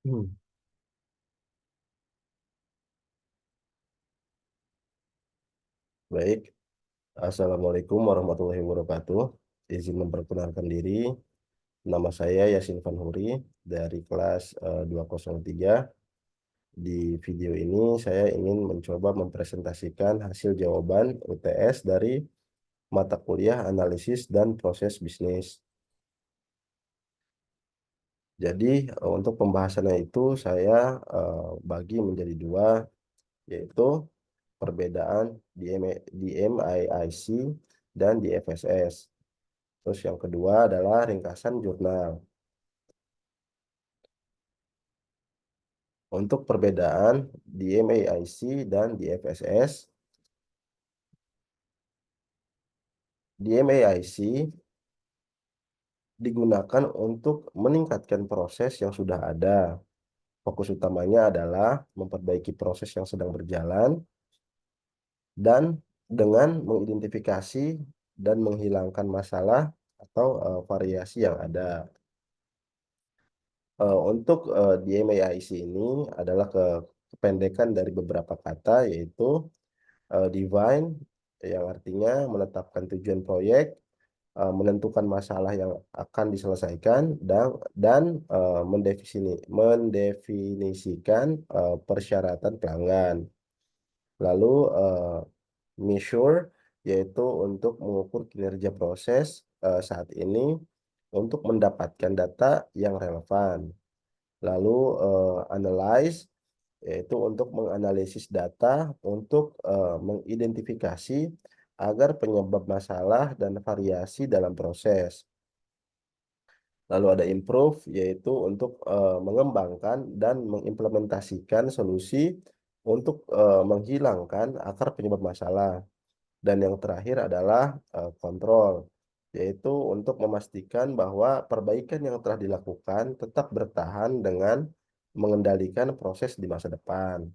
Hmm. Baik, Assalamualaikum warahmatullahi wabarakatuh. Izin memperkenalkan diri, nama saya Yasin Fanhuri dari kelas 203. Di video ini saya ingin mencoba mempresentasikan hasil jawaban UTS dari mata kuliah analisis dan proses bisnis. Jadi untuk pembahasannya itu saya bagi menjadi dua, yaitu perbedaan di MIIC dan di FSS. Terus yang kedua adalah ringkasan jurnal. Untuk perbedaan di MAIC dan di FSS, di MAIC digunakan untuk meningkatkan proses yang sudah ada. Fokus utamanya adalah memperbaiki proses yang sedang berjalan dan dengan mengidentifikasi dan menghilangkan masalah atau variasi yang ada. Untuk di MAIC ini adalah kependekan dari beberapa kata, yaitu divine yang artinya menetapkan tujuan proyek, menentukan masalah yang akan diselesaikan, dan mendefinisikan persyaratan pelanggan. Lalu measure yaitu untuk mengukur kinerja proses saat ini untuk mendapatkan data yang relevan. Lalu analyze yaitu untuk menganalisis data untuk mengidentifikasi agar penyebab masalah dan variasi dalam proses. Lalu ada improve yaitu untuk mengembangkan dan mengimplementasikan solusi untuk menghilangkan akar penyebab masalah. Dan yang terakhir adalah kontrol, yaitu untuk memastikan bahwa perbaikan yang telah dilakukan tetap bertahan dengan mengendalikan proses di masa depan.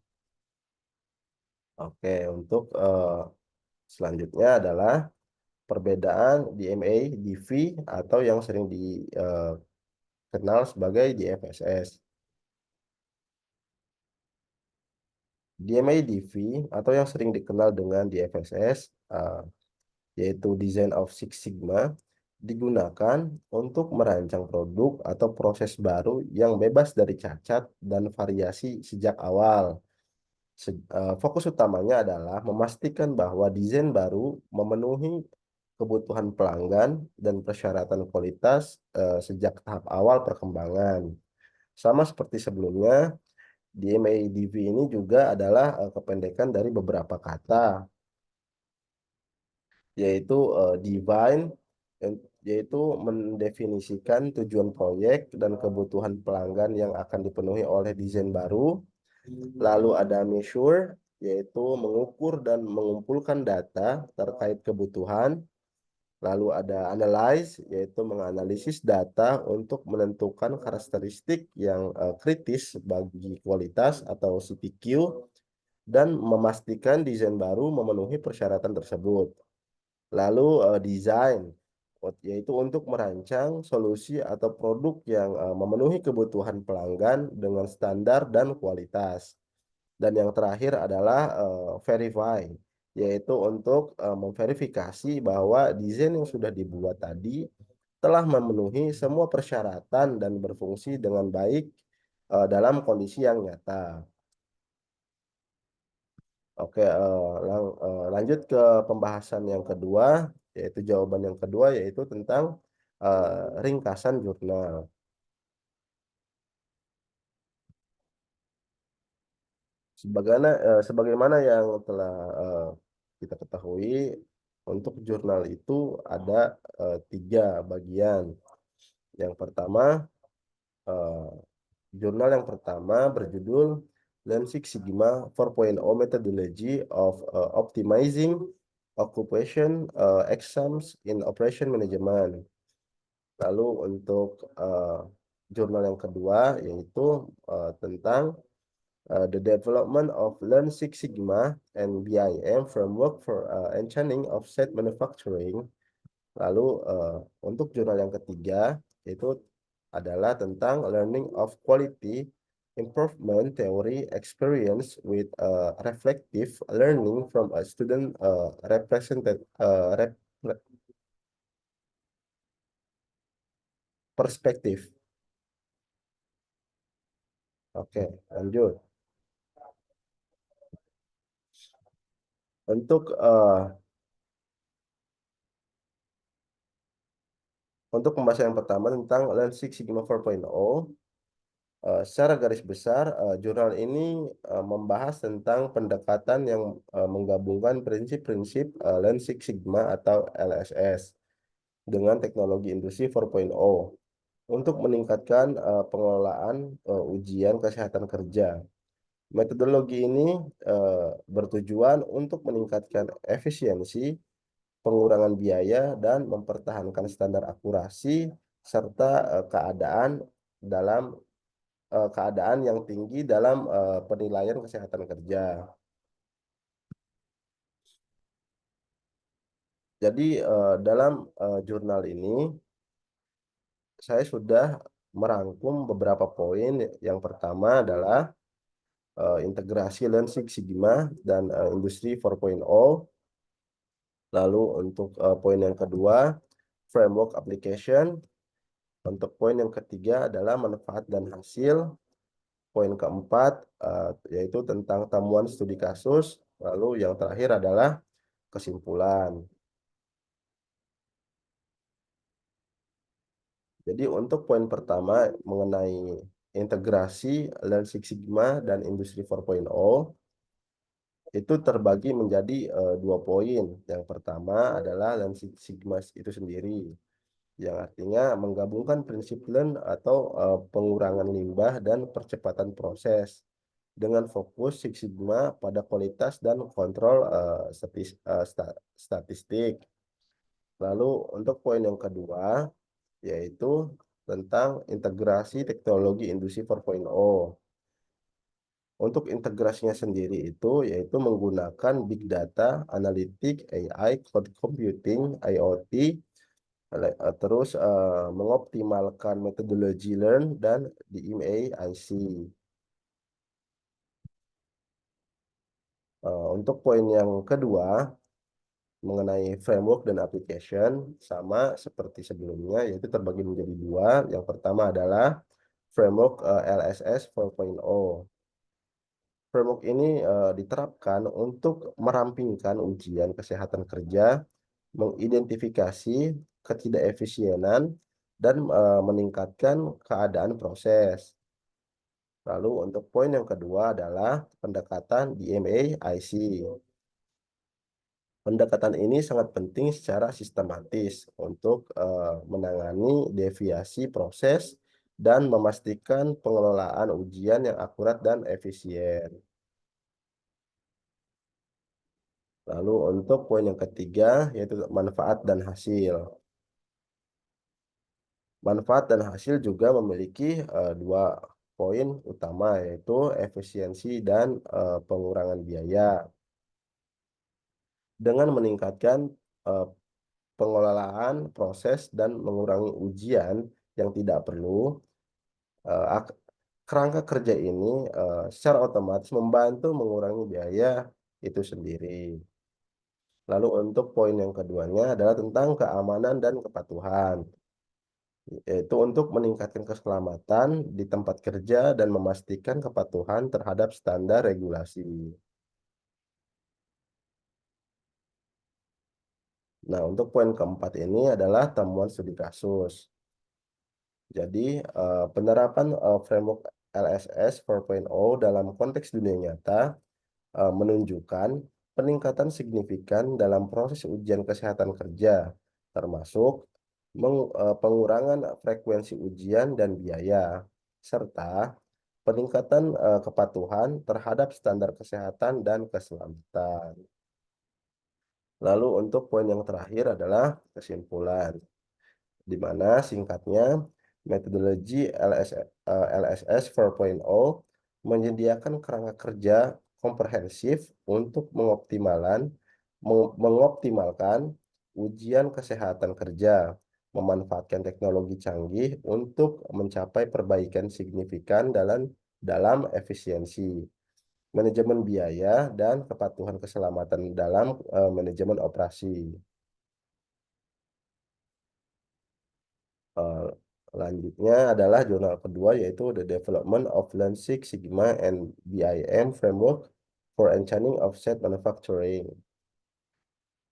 Oke, untuk selanjutnya adalah perbedaan DMA, DV, atau yang sering dikenal sebagai DFSS. DMA, DV, atau yang sering dikenal dengan DFSS, yaitu Design of Six Sigma, digunakan untuk merancang produk atau proses baru yang bebas dari cacat dan variasi sejak awal. Fokus utamanya adalah memastikan bahwa desain baru memenuhi kebutuhan pelanggan dan persyaratan kualitas sejak tahap awal perkembangan. Sama seperti sebelumnya, DMADV ini juga adalah kependekan dari beberapa kata, yaitu divine, yaitu mendefinisikan tujuan proyek dan kebutuhan pelanggan yang akan dipenuhi oleh desain baru. Lalu ada measure, yaitu mengukur dan mengumpulkan data terkait kebutuhan. Lalu ada analyze, yaitu menganalisis data untuk menentukan karakteristik yang kritis bagi kualitas atau CPQ, dan memastikan desain baru memenuhi persyaratan tersebut. Lalu desain, yaitu untuk merancang solusi atau produk yang memenuhi kebutuhan pelanggan dengan standar dan kualitas. Dan yang terakhir adalah verify, yaitu untuk memverifikasi bahwa desain yang sudah dibuat tadi telah memenuhi semua persyaratan dan berfungsi dengan baik dalam kondisi yang nyata. Oke, lanjut ke pembahasan yang kedua, yaitu jawaban yang kedua, yaitu tentang ringkasan jurnal. Sebagaimana yang telah kita ketahui, untuk jurnal itu ada tiga bagian. Yang pertama, eh, jurnal yang pertama berjudul Lean Six Sigma 4.0 Methodology of Optimizing Occupation Exams in Operation Management. Lalu untuk jurnal yang kedua yaitu tentang the development of Lean Six Sigma and BIM framework for engineering offset manufacturing. Lalu untuk jurnal yang ketiga itu adalah tentang learning of quality improvement theory experience with reflective learning from a student represented perspektif. Oke, lanjut. Untuk pembahasan yang pertama tentang Lean Six Sigma 4.0, secara garis besar, jurnal ini membahas tentang pendekatan yang menggabungkan prinsip-prinsip Lean Six Sigma atau LSS dengan teknologi industri 4.0 untuk meningkatkan pengelolaan ujian kesehatan kerja. Metodologi ini bertujuan untuk meningkatkan efisiensi, pengurangan biaya, dan mempertahankan standar akurasi serta keadaan yang tinggi dalam penilaian kesehatan kerja. Jadi dalam jurnal ini saya sudah merangkum beberapa poin. Yang pertama adalah integrasi Lean Six Sigma dan Industri 4.0. Lalu untuk poin yang kedua, framework application. Untuk poin yang ketiga adalah manfaat dan hasil. Poin keempat yaitu tentang temuan studi kasus. Lalu yang terakhir adalah kesimpulan. Jadi untuk poin pertama mengenai integrasi Lean Six Sigma dan Industri 4.0 itu terbagi menjadi dua poin. Yang pertama adalah Lean Six Sigma itu sendiri, yang artinya menggabungkan prinsip Lean atau pengurangan limbah dan percepatan proses dengan fokus Six Sigma pada kualitas dan kontrol statistik. Lalu untuk poin yang kedua yaitu tentang integrasi teknologi industri 4.0. Untuk integrasinya sendiri itu yaitu menggunakan big data, analitik, AI, cloud computing, IoT, terus mengoptimalkan metodologi learn dan DMAIC. Untuk poin yang kedua mengenai framework dan application sama seperti sebelumnya, yaitu terbagi menjadi dua. Yang pertama adalah framework LSS 4.0. Framework ini diterapkan untuk merampingkan ujian kesehatan kerja, mengidentifikasi ketidakefisienan, dan meningkatkan keadaan proses. Lalu untuk poin yang kedua adalah pendekatan DMAIC. Pendekatan ini sangat penting secara sistematis untuk menangani deviasi proses dan memastikan pengelolaan ujian yang akurat dan efisien. Lalu untuk poin yang ketiga yaitu manfaat dan hasil. Manfaat dan hasil juga memiliki dua poin utama yaitu efisiensi dan pengurangan biaya. Dengan meningkatkan eh, pengelolaan proses dan mengurangi ujian yang tidak perlu, eh, ak- kerangka kerja ini secara otomatis membantu mengurangi biaya itu sendiri. Lalu untuk poin yang keduanya adalah tentang keamanan dan kepatuhan, yaitu untuk meningkatkan keselamatan di tempat kerja dan memastikan kepatuhan terhadap standar regulasi. Nah, untuk poin keempat ini adalah temuan studi kasus. Jadi, penerapan framework LSS 4.0 dalam konteks dunia nyata menunjukkan peningkatan signifikan dalam proses ujian kesehatan kerja, termasuk pengurangan frekuensi ujian dan biaya, serta peningkatan kepatuhan terhadap standar kesehatan dan keselamatan. Lalu untuk poin yang terakhir adalah kesimpulan, di mana singkatnya metodologi LSS 4.0 menyediakan kerangka kerja komprehensif untuk mengoptimalkan ujian kesehatan kerja, memanfaatkan teknologi canggih untuk mencapai perbaikan signifikan dalam efisiensi, manajemen biaya, dan kepatuhan keselamatan dalam manajemen operasi. Eh, Lanjutnya adalah jurnal kedua yaitu The Development of Lean Six Sigma and BIM Framework for Engineering Offset Manufacturing.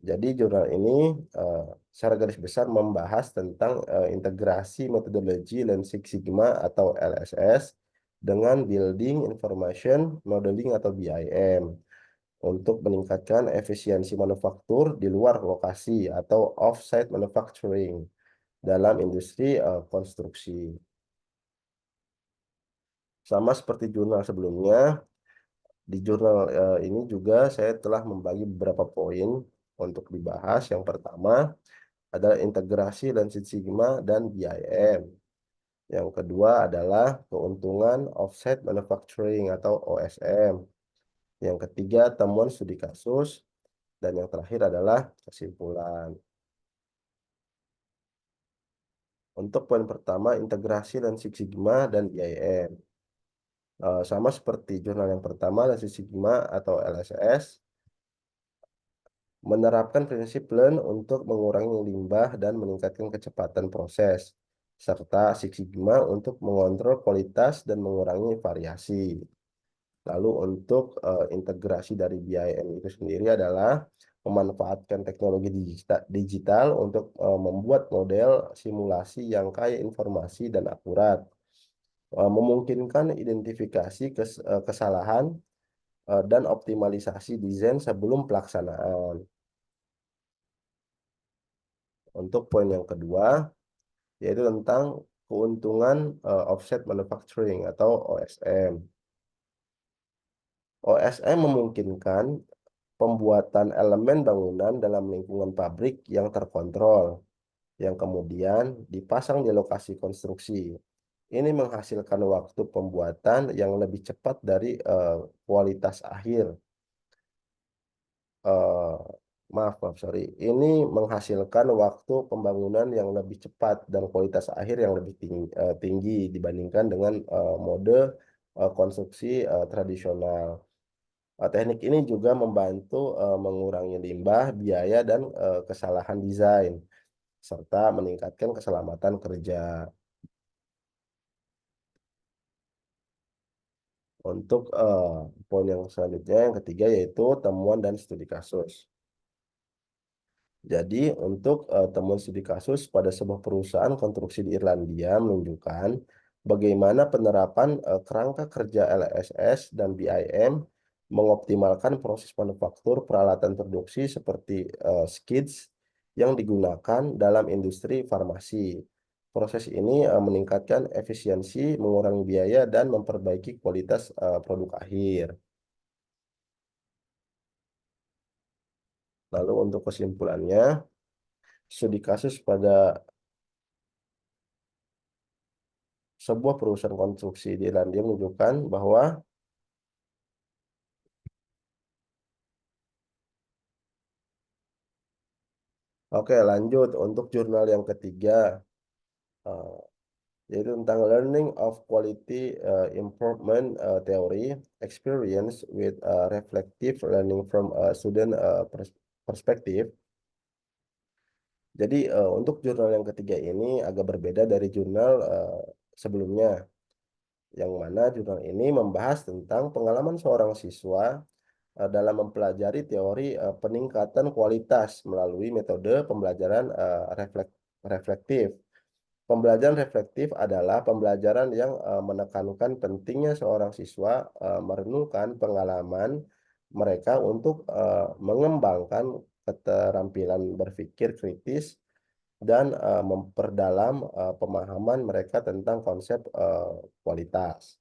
Jadi jurnal ini eh, secara garis besar membahas tentang integrasi metodologi Lean Six Sigma atau LSS dengan Building Information Modeling atau BIM untuk meningkatkan efisiensi manufaktur di luar lokasi atau off-site manufacturing dalam industri konstruksi. Sama seperti jurnal sebelumnya, di jurnal ini juga saya telah membagi beberapa poin untuk dibahas. Yang pertama adalah integrasi Lean Six Sigma dan BIM. Yang kedua adalah keuntungan offset manufacturing atau OSM. Yang ketiga temuan studi kasus. Dan yang terakhir adalah kesimpulan. Untuk poin pertama, integrasi Lean Six Sigma dan BIM. Sama seperti jurnal yang pertama, Lean Six Sigma atau LSS, menerapkan prinsip Lean untuk mengurangi limbah dan meningkatkan kecepatan proses, serta Six Sigma untuk mengontrol kualitas dan mengurangi variasi. Lalu untuk integrasi dari BIM itu sendiri adalah memanfaatkan teknologi digital untuk membuat model simulasi yang kaya informasi dan akurat, memungkinkan identifikasi kesalahan dan optimalisasi desain sebelum pelaksanaan. Untuk poin yang kedua, yaitu tentang keuntungan offset manufacturing atau OSM. OSM memungkinkan pembuatan elemen bangunan dalam lingkungan pabrik yang terkontrol, yang kemudian dipasang di lokasi konstruksi. Ini menghasilkan waktu pembuatan yang lebih cepat dari kualitas akhir. eh, maaf, sorry. Ini menghasilkan waktu pembangunan yang lebih cepat dan kualitas akhir yang lebih tinggi dibandingkan dengan mode konstruksi tradisional. Teknik ini juga membantu mengurangi limbah, biaya, dan kesalahan desain, serta meningkatkan keselamatan kerja. Untuk poin yang selanjutnya, yang ketiga, yaitu temuan dan studi kasus. Jadi, untuk temuan studi kasus pada sebuah perusahaan konstruksi di Irlandia menunjukkan bagaimana penerapan kerangka kerja LSS dan BIM mengoptimalkan proses manufaktur peralatan produksi seperti skids yang digunakan dalam industri farmasi. Proses ini meningkatkan efisiensi, mengurangi biaya, dan memperbaiki kualitas produk akhir. Lalu untuk kesimpulannya, studi kasus pada sebuah perusahaan konstruksi di Irlandia menunjukkan bahwa oke, lanjut untuk jurnal yang ketiga, eh, yaitu tentang Learning of Quality Improvement Theory Experience with Reflective Learning from a Student Perspective. Jadi untuk jurnal yang ketiga ini agak berbeda dari jurnal sebelumnya, yang mana jurnal ini membahas tentang pengalaman seorang siswa dalam mempelajari teori peningkatan kualitas melalui metode pembelajaran reflektif. Pembelajaran reflektif adalah pembelajaran yang menekankan pentingnya seorang siswa merenungkan pengalaman mereka untuk mengembangkan keterampilan berpikir kritis dan memperdalam pemahaman mereka tentang konsep kualitas.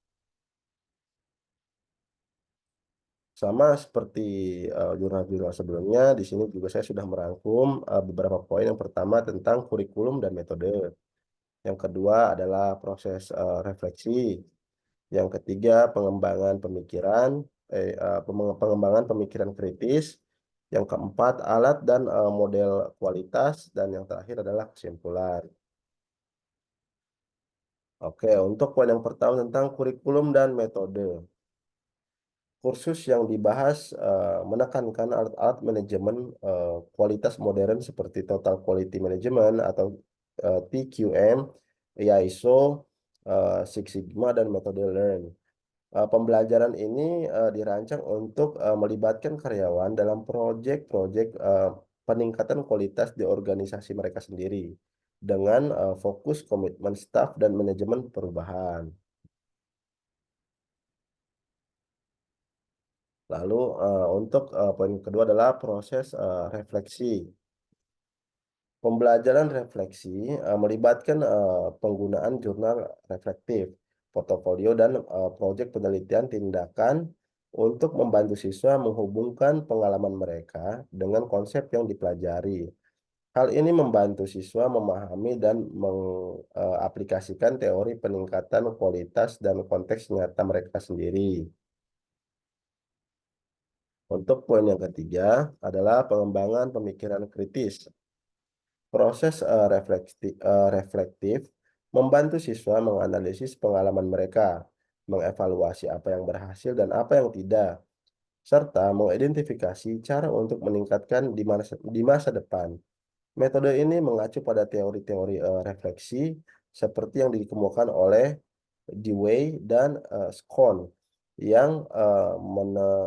Sama seperti jurnal-jurnal sebelumnya, di sini juga saya sudah merangkum beberapa poin. Yang pertama tentang kurikulum dan metode. Yang kedua adalah proses refleksi. Yang ketiga pengembangan pemikiran, pengembangan pemikiran kritis. Yang keempat alat dan model kualitas. Dan yang terakhir adalah kesimpulan. Oke, untuk poin yang pertama tentang kurikulum dan metode. Kursus yang dibahas, menekankan alat-alat manajemen, kualitas modern seperti Total Quality Management atau, TQM, ISO, Six Sigma, dan metode Learn. Pembelajaran ini, dirancang untuk, melibatkan karyawan dalam proyek-proyek, peningkatan kualitas di organisasi mereka sendiri, dengan, fokus komitmen staf dan manajemen perubahan. Lalu, untuk, poin kedua adalah proses, refleksi. Pembelajaran refleksi, melibatkan, penggunaan jurnal reflektif, portofolio, dan, proyek penelitian tindakan untuk membantu siswa menghubungkan pengalaman mereka dengan konsep yang dipelajari. Hal ini membantu siswa memahami dan mengaplikasikan teori peningkatan kualitas dan konteks nyata mereka sendiri. Untuk poin yang ketiga adalah pengembangan pemikiran kritis. Proses, reflektif membantu siswa menganalisis pengalaman mereka, mengevaluasi apa yang berhasil dan apa yang tidak, serta mengidentifikasi cara untuk meningkatkan di masa depan. Metode ini mengacu pada teori-teori, refleksi seperti yang dikemukakan oleh Dewey dan, Scone yang,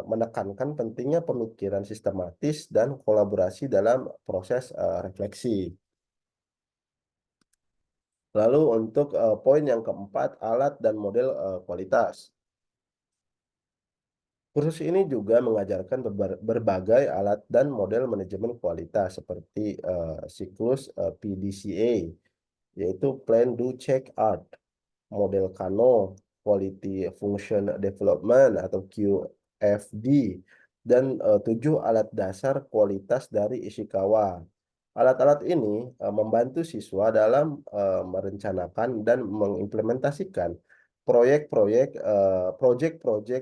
menekankan pentingnya pemikiran sistematis dan kolaborasi dalam proses, refleksi. Lalu untuk, poin yang keempat, alat dan model, kualitas. Kursus ini juga mengajarkan berbagai alat dan model manajemen kualitas seperti, siklus, PDCA, yaitu Plan, Do, Check, Art, model Kano, Quality Function Development atau QFD, dan, 7 alat dasar kualitas dari Ishikawa. Alat-alat ini, membantu siswa dalam, merencanakan dan mengimplementasikan projek-projek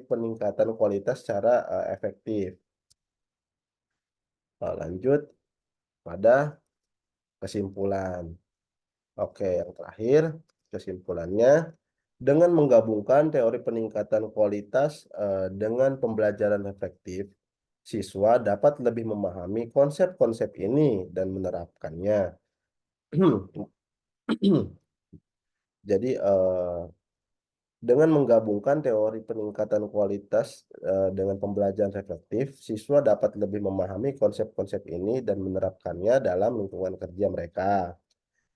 peningkatan kualitas secara, efektif. Lanjut pada kesimpulan. Oke, yang terakhir, kesimpulannya, dengan menggabungkan teori peningkatan kualitas, dengan pembelajaran reflektif, siswa dapat lebih memahami konsep-konsep ini dan menerapkannya. Jadi, dengan menggabungkan teori peningkatan kualitas, dengan pembelajaran reflektif, siswa dapat lebih memahami konsep-konsep ini dan menerapkannya dalam lingkungan kerja mereka,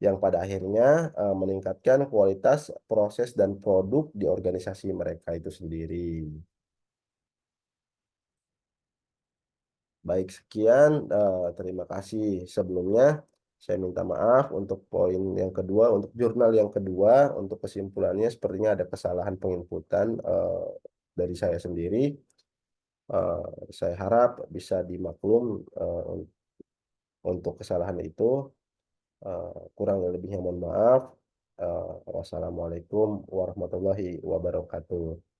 yang pada akhirnya, meningkatkan kualitas proses dan produk di organisasi mereka itu sendiri. Baik, sekian, terima kasih sebelumnya. Saya minta maaf untuk poin yang kedua, untuk jurnal yang kedua, untuk kesimpulannya sepertinya ada kesalahan penginputan, dari saya sendiri. Saya harap bisa dimaklum, untuk kesalahan itu, kurang lebihnya mohon maaf. Wassalamualaikum warahmatullahi wabarakatuh.